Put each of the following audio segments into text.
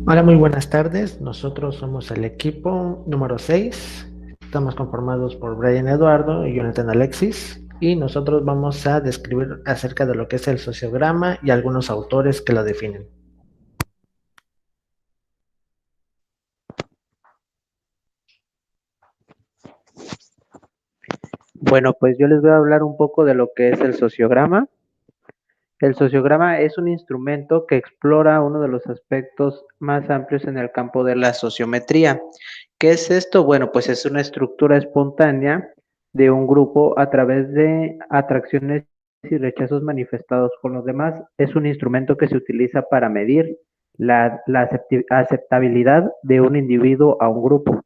Hola, muy buenas tardes. Nosotros somos el equipo número 6. Estamos conformados por Brian Eduardo y Jonathan Alexis. Y nosotros vamos a describir acerca de lo que es el sociograma y algunos autores que lo definen. Bueno, pues yo les voy a hablar un poco de lo que es el sociograma. El sociograma es un instrumento que explora uno de los aspectos más amplios en el campo de la sociometría. ¿Qué es esto? Bueno, pues es una estructura espontánea de un grupo a través de atracciones y rechazos manifestados con los demás. Es un instrumento que se utiliza para medir la aceptabilidad de un individuo a un grupo.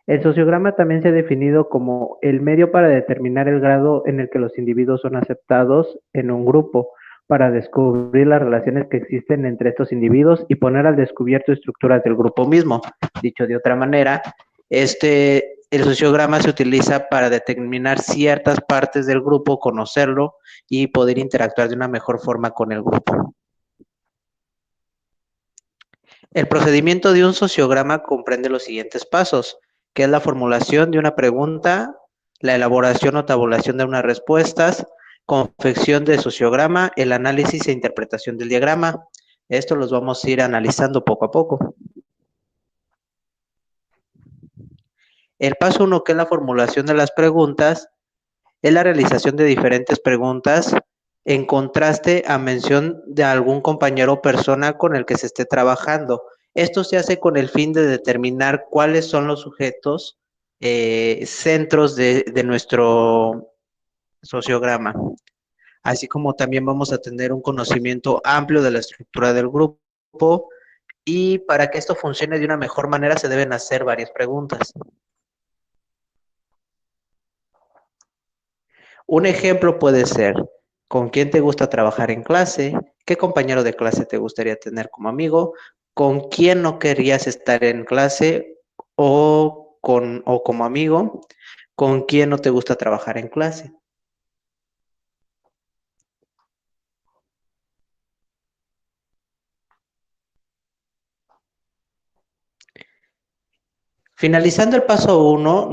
El sociograma también se ha definido como el medio para determinar el grado en el que los individuos son aceptados en un grupo, para descubrir las relaciones que existen entre estos individuos y poner al descubierto estructuras del grupo mismo. Dicho de otra manera, el sociograma se utiliza para determinar ciertas partes del grupo, conocerlo y poder interactuar de una mejor forma con el grupo. El procedimiento de un sociograma comprende los siguientes pasos, que es la formulación de una pregunta, la elaboración o tabulación de unas respuestas, confección de sociograma, el análisis e interpretación del diagrama. Esto los vamos a ir analizando poco a poco. El paso uno, que es la formulación de las preguntas, es la realización de diferentes preguntas en contraste a mención de algún compañero o persona con el que se esté trabajando. Esto se hace con el fin de determinar cuáles son los sujetos centros de nuestro sociograma, así como también vamos a tener un conocimiento amplio de la estructura del grupo, y para que esto funcione de una mejor manera se deben hacer varias preguntas. Un ejemplo puede ser, ¿con quién te gusta trabajar en clase? ¿Qué compañero de clase te gustaría tener como amigo? ¿Con quién no querrías estar en clase o como amigo? ¿Con quién no te gusta trabajar en clase? Finalizando el paso uno,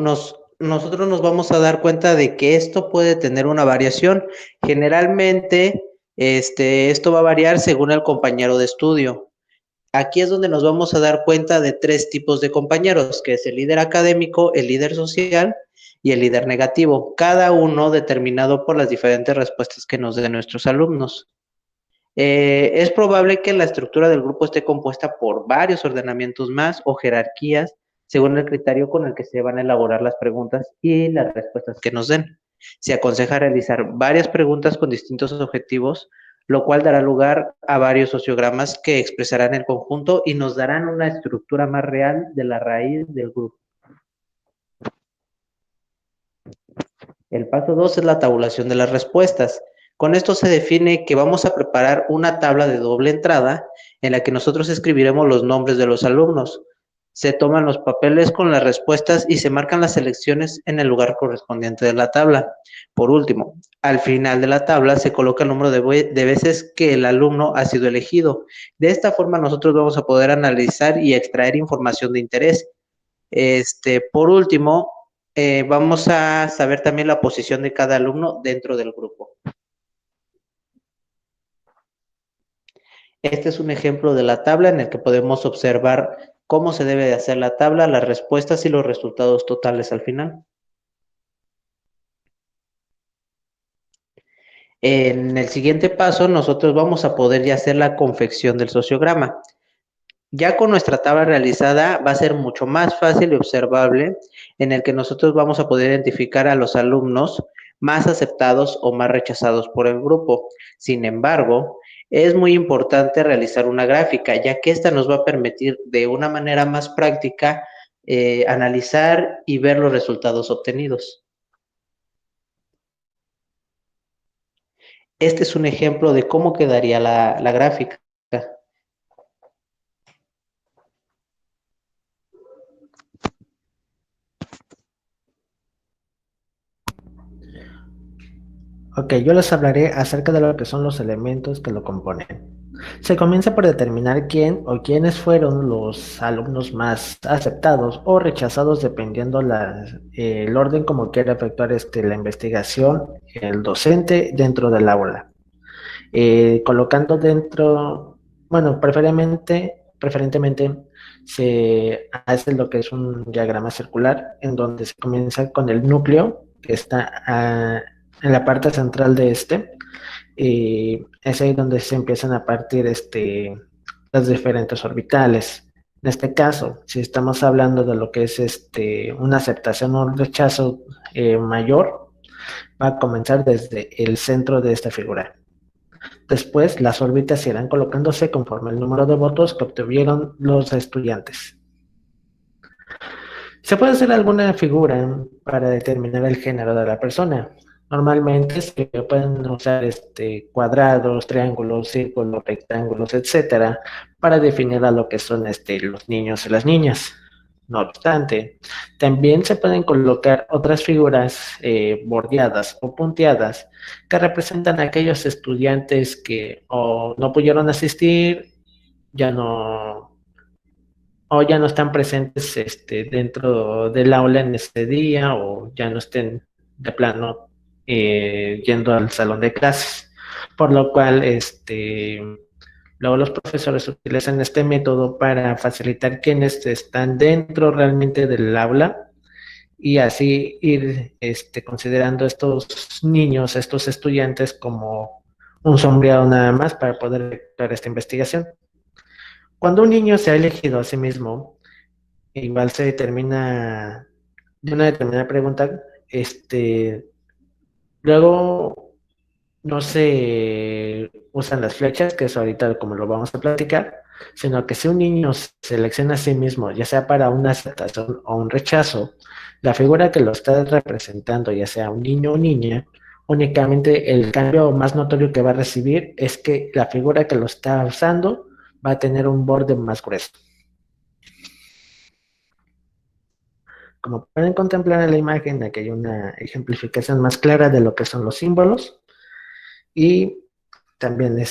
nosotros nos vamos a dar cuenta de que esto puede tener una variación. Generalmente, esto va a variar según el compañero de estudio. Aquí es donde nos vamos a dar cuenta de tres tipos de compañeros, que es el líder académico, el líder social y el líder negativo, cada uno determinado por las diferentes respuestas que nos den nuestros alumnos. Es probable que la estructura del grupo esté compuesta por varios ordenamientos más o jerarquías según el criterio con el que se van a elaborar las preguntas y las respuestas que nos den. Se aconseja realizar varias preguntas con distintos objetivos, lo cual dará lugar a varios sociogramas que expresarán el conjunto y nos darán una estructura más real de la raíz del grupo. El paso 2 es la tabulación de las respuestas. Con esto se define que vamos a preparar una tabla de doble entrada en la que nosotros escribiremos los nombres de los alumnos. Se toman los papeles con las respuestas y se marcan las selecciones en el lugar correspondiente de la tabla. Por último, al final de la tabla se coloca el número de veces que el alumno ha sido elegido. De esta forma nosotros vamos a poder analizar y extraer información de interés. Por último, vamos a saber también la posición de cada alumno dentro del grupo. Este es un ejemplo de la tabla en el que podemos observar cómo se debe de hacer la tabla, las respuestas y los resultados totales al final. En el siguiente paso, nosotros vamos a poder ya hacer la confección del sociograma. Ya con nuestra tabla realizada va a ser mucho más fácil y observable, en el que nosotros vamos a poder identificar a los alumnos más aceptados o más rechazados por el grupo. Sin embargo, es muy importante realizar una gráfica, ya que esta nos va a permitir de una manera más práctica analizar y ver los resultados obtenidos. Este es un ejemplo de cómo quedaría la gráfica. Ok, yo les hablaré acerca de lo que son los elementos que lo componen. Se comienza por determinar quién o quiénes fueron los alumnos más aceptados o rechazados dependiendo el orden como quiera efectuar la investigación el docente dentro del aula. Colocando dentro, bueno, preferentemente se hace lo que es un diagrama circular en donde se comienza con el núcleo que está en la parte central de y es ahí donde se empiezan a partir las diferentes orbitales. En este caso, si estamos hablando de lo que es una aceptación o un rechazo mayor, va a comenzar desde el centro de esta figura. Después, las órbitas irán colocándose conforme el número de votos que obtuvieron los estudiantes. Se puede hacer alguna figura para determinar el género de la persona. Normalmente se pueden usar cuadrados, triángulos, círculos, rectángulos, etcétera, para definir a lo que son los niños y las niñas. No obstante, también se pueden colocar otras figuras bordeadas o punteadas que representan a aquellos estudiantes que o no pudieron asistir, ya no o ya no están presentes dentro del aula en ese día o ya no estén de plano yendo al salón de clases. Por lo cual, luego los profesores utilizan este método para facilitar quienes están dentro realmente del aula y así ir considerando a estos niños, a estos estudiantes como un sombreado nada más para poder efectuar esta investigación. Cuando un niño se ha elegido a sí mismo, igual se determina de una determinada pregunta, luego no se usan las flechas, que es ahorita como lo vamos a platicar, sino que si un niño se selecciona a sí mismo, ya sea para una aceptación o un rechazo, la figura que lo está representando, ya sea un niño o niña, únicamente el cambio más notorio que va a recibir es que la figura que lo está usando va a tener un borde más grueso. Como pueden contemplar en la imagen, aquí hay una ejemplificación más clara de lo que son los símbolos y también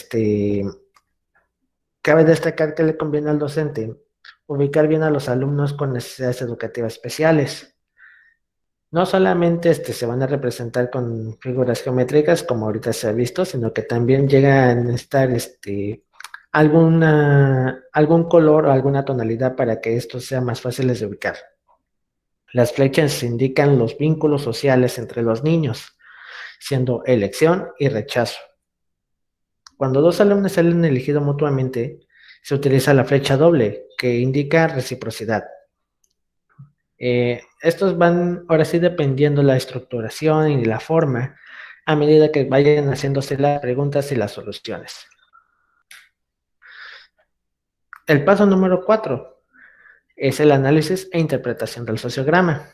cabe destacar que le conviene al docente ubicar bien a los alumnos con necesidades educativas especiales. No solamente se van a representar con figuras geométricas, como ahorita se ha visto, sino que también llegan a necesitar algún color o alguna tonalidad para que estos sean más fáciles de ubicar. Las flechas indican los vínculos sociales entre los niños, siendo elección y rechazo. Cuando dos alumnos salen elegidos mutuamente, se utiliza la flecha doble, que indica reciprocidad. Estos van ahora sí dependiendo la estructuración y la forma a medida que vayan haciéndose las preguntas y las soluciones. El paso número 4 es el análisis e interpretación del sociograma.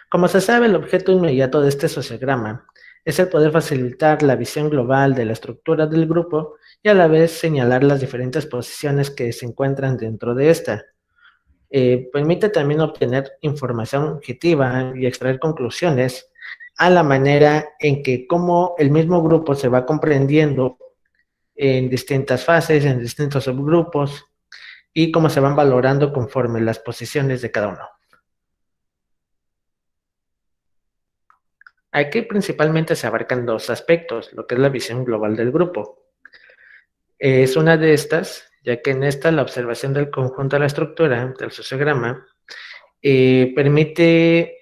Como se sabe, el objeto inmediato de este sociograma es el poder facilitar la visión global de la estructura del grupo y a la vez señalar las diferentes posiciones que se encuentran dentro de esta. Permite también obtener información objetiva y extraer conclusiones a la manera en que cómo el mismo grupo se va comprendiendo en distintas fases, en distintos subgrupos y cómo se van valorando conforme las posiciones de cada uno. Aquí principalmente se abarcan dos aspectos, lo que es la visión global del grupo. Es una de estas, ya que en esta la observación del conjunto de la estructura del sociograma permite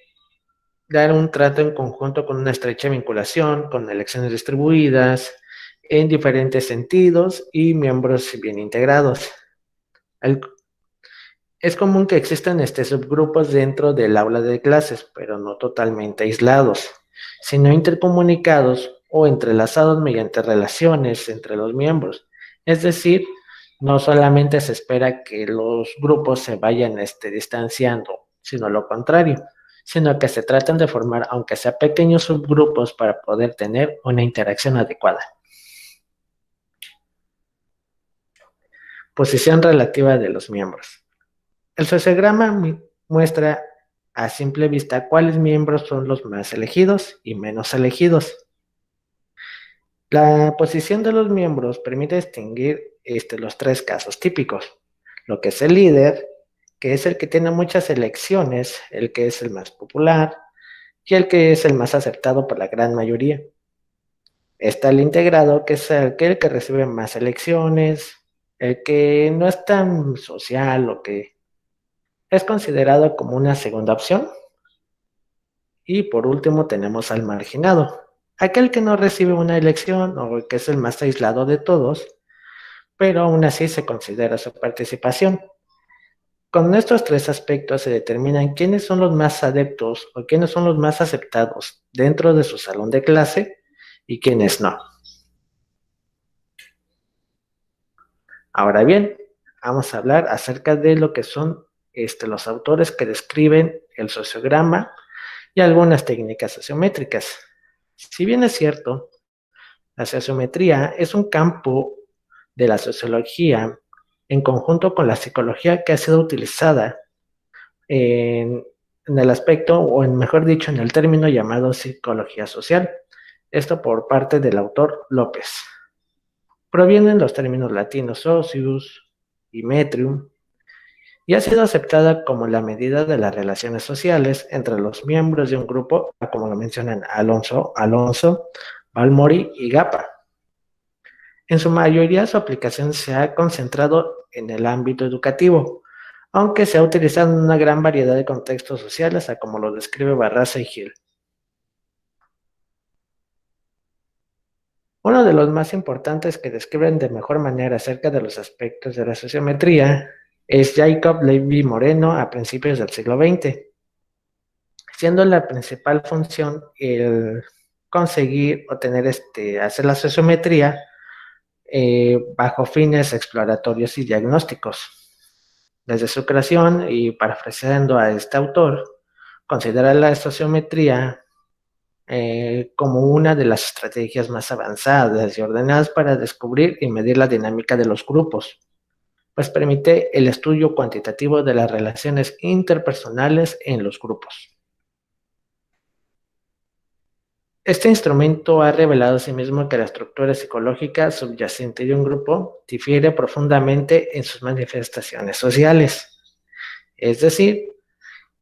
dar un trato en conjunto con una estrecha vinculación, con elecciones distribuidas en diferentes sentidos y miembros bien integrados. Es común que existan subgrupos dentro del aula de clases, pero no totalmente aislados, sino intercomunicados o entrelazados mediante relaciones entre los miembros. Es decir, no solamente se espera que los grupos se vayan distanciando, sino lo contrario, sino que se tratan de formar, aunque sea pequeños subgrupos, para poder tener una interacción adecuada. Posición relativa de los miembros. El sociograma muestra a simple vista cuáles miembros son los más elegidos y menos elegidos. La posición de los miembros permite distinguir los tres casos típicos, lo que es el líder, que es el que tiene muchas elecciones, el que es el más popular y el que es el más aceptado por la gran mayoría. Está el integrado, que es aquel que recibe más elecciones, el que no es tan social o que es considerado como una segunda opción. Y por último tenemos al marginado, aquel que no recibe una elección o que es el más aislado de todos, pero aún así se considera su participación. Con estos tres aspectos se determinan quiénes son los más adeptos o quiénes son los más aceptados dentro de su salón de clase y quiénes no. Ahora bien, vamos a hablar acerca de lo que son los autores que describen el sociograma y algunas técnicas sociométricas. Si bien es cierto, la sociometría es un campo de la sociología en conjunto con la psicología que ha sido utilizada en el aspecto, o en mejor dicho, en el término llamado psicología social. Esto por parte del autor López. Provienen los términos latinos socius y metrium, y ha sido aceptada como la medida de las relaciones sociales entre los miembros de un grupo, como lo mencionan Alonso, Balmori y Gapa. En su mayoría, su aplicación se ha concentrado en el ámbito educativo, aunque se ha utilizado en una gran variedad de contextos sociales, a como lo describe Barraza y Gil. Uno de los más importantes que describen de mejor manera acerca de los aspectos de la sociometría es Jacob Levi Moreno a principios del siglo XX, siendo la principal función el conseguir o hacer la sociometría bajo fines exploratorios y diagnósticos. Desde su creación, y parafraseando a este autor, considera la sociometría como una de las estrategias más avanzadas y ordenadas para descubrir y medir la dinámica de los grupos, pues permite el estudio cuantitativo de las relaciones interpersonales en los grupos. Este instrumento ha revelado asimismo que la estructura psicológica subyacente de un grupo difiere profundamente en sus manifestaciones sociales. Es decir,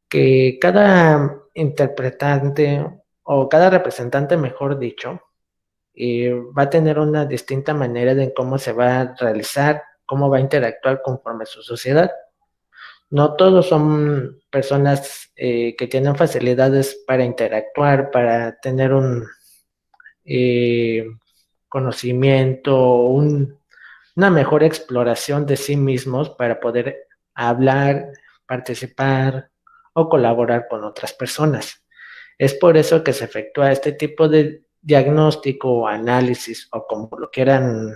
que cada interpretante o cada representante, mejor dicho, va a tener una distinta manera de cómo se va a realizar, cómo va a interactuar conforme a su sociedad. No todos son personas que tienen facilidades para interactuar, para tener un eh, conocimiento, una mejor exploración de sí mismos para poder hablar, participar o colaborar con otras personas. Es por eso que se efectúa este tipo de diagnóstico o análisis, o como lo quieran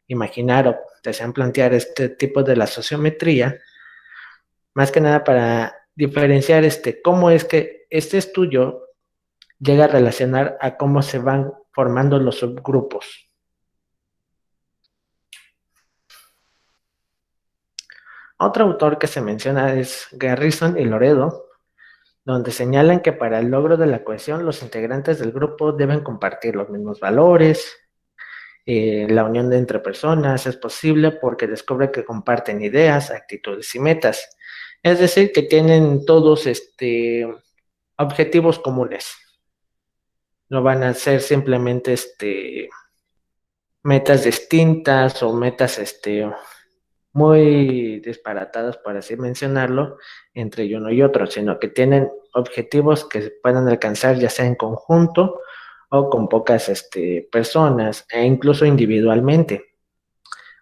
imaginar o desean plantear este tipo de la sociometría, más que nada para diferenciar cómo es que este estudio llega a relacionar a cómo se van formando los subgrupos. Otro autor que se menciona es Garrison y Loredo, donde señalan que para el logro de la cohesión los integrantes del grupo deben compartir los mismos valores. La unión entre personas es posible porque descubre que comparten ideas, actitudes y metas. Es decir, que tienen todos objetivos comunes. No van a ser simplemente metas distintas o metas muy disparatadas, por así mencionarlo, entre uno y otro, sino que tienen objetivos que se puedan alcanzar ya sea en conjunto o con pocas personas e incluso individualmente.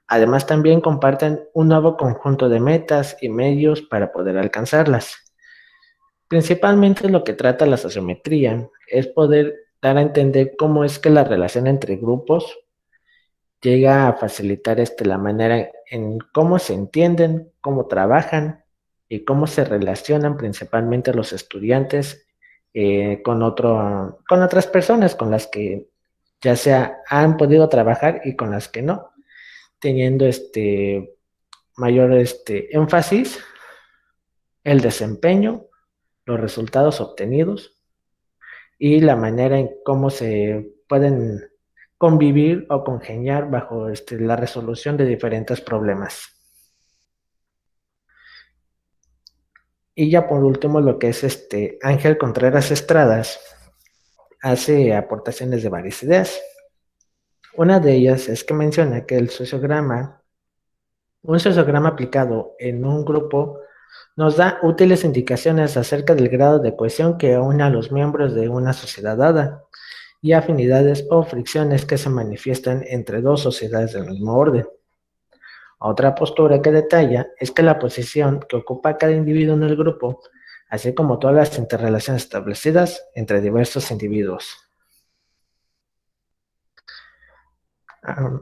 Además, también comparten un nuevo conjunto de metas y medios para poder alcanzarlas. Principalmente lo que trata la sociometría es poder dar a entender cómo es que la relación entre grupos llega a facilitar la manera en cómo se entienden, cómo trabajan y cómo se relacionan principalmente los estudiantes con otras personas con las que ya sea han podido trabajar y con las que no, teniendo mayor énfasis el desempeño, los resultados obtenidos y la manera en cómo se pueden convivir o congeniar bajo la resolución de diferentes problemas. Y ya por último, lo que es Ángel Contreras Estradas hace aportaciones de varias ideas. Una de ellas es que menciona que un sociograma aplicado en un grupo nos da útiles indicaciones acerca del grado de cohesión que une a los miembros de una sociedad dada y afinidades o fricciones que se manifiestan entre dos sociedades del mismo orden. Otra postura que detalla es que la posición que ocupa cada individuo en el grupo, así como todas las interrelaciones establecidas entre diversos individuos. Ah,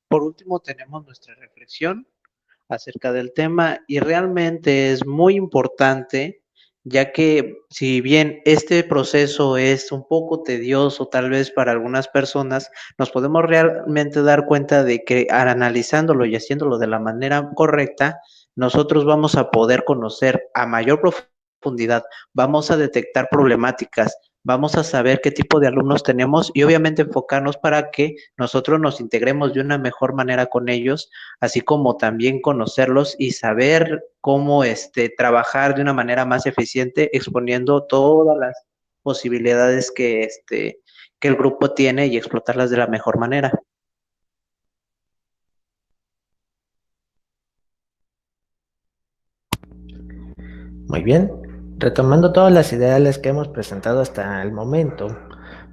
Por último, tenemos nuestra reflexión acerca del tema y realmente es muy importante, ya que si bien este proceso es un poco tedioso tal vez para algunas personas, nos podemos realmente dar cuenta de que al analizándolo y haciéndolo de la manera correcta, nosotros vamos a poder conocer a mayor profundidad, vamos a detectar problemáticas, vamos a saber qué tipo de alumnos tenemos y obviamente enfocarnos para que nosotros nos integremos de una mejor manera con ellos, así como también conocerlos y saber cómo trabajar de una manera más eficiente, exponiendo todas las posibilidades que el grupo tiene y explotarlas de la mejor manera. muy bien, retomando todas las ideales que hemos presentado hasta el momento,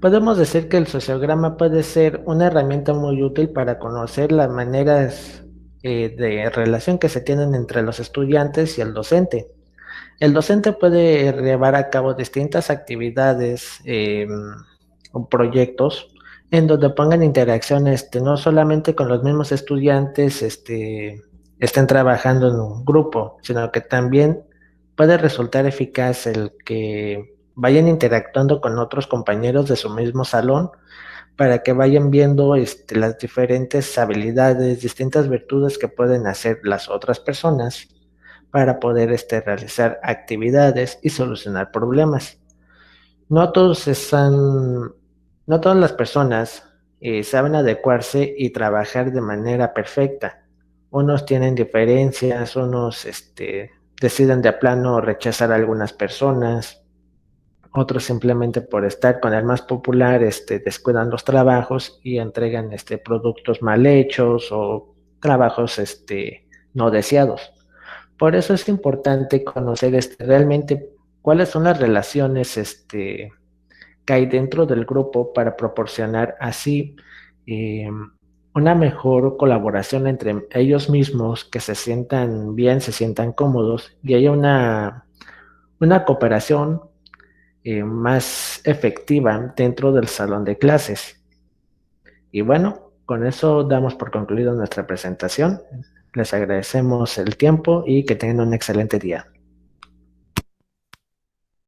podemos decir que el sociograma puede ser una herramienta muy útil para conocer las maneras de relación que se tienen entre los estudiantes y el docente. El docente puede llevar a cabo distintas actividades o proyectos en donde pongan interacción no solamente con los mismos estudiantes estén trabajando en un grupo, sino que también puede resultar eficaz el que vayan interactuando con otros compañeros de su mismo salón para que vayan viendo las diferentes habilidades, distintas virtudes que pueden hacer las otras personas para poder realizar actividades y solucionar problemas. No todos están, no todas las personas saben adecuarse y trabajar de manera perfecta. Unos tienen diferencias, unos deciden de plano rechazar a algunas personas, otros simplemente por estar con el más popular descuidan los trabajos y entregan productos mal hechos o trabajos no deseados. Por eso es importante conocer realmente cuáles son las relaciones que hay dentro del grupo para proporcionar así eh, una mejor colaboración entre ellos mismos, que se sientan bien, se sientan cómodos y haya una cooperación más efectiva dentro del salón de clases. Y bueno, con eso damos por concluido nuestra presentación. Les agradecemos el tiempo y que tengan un excelente día.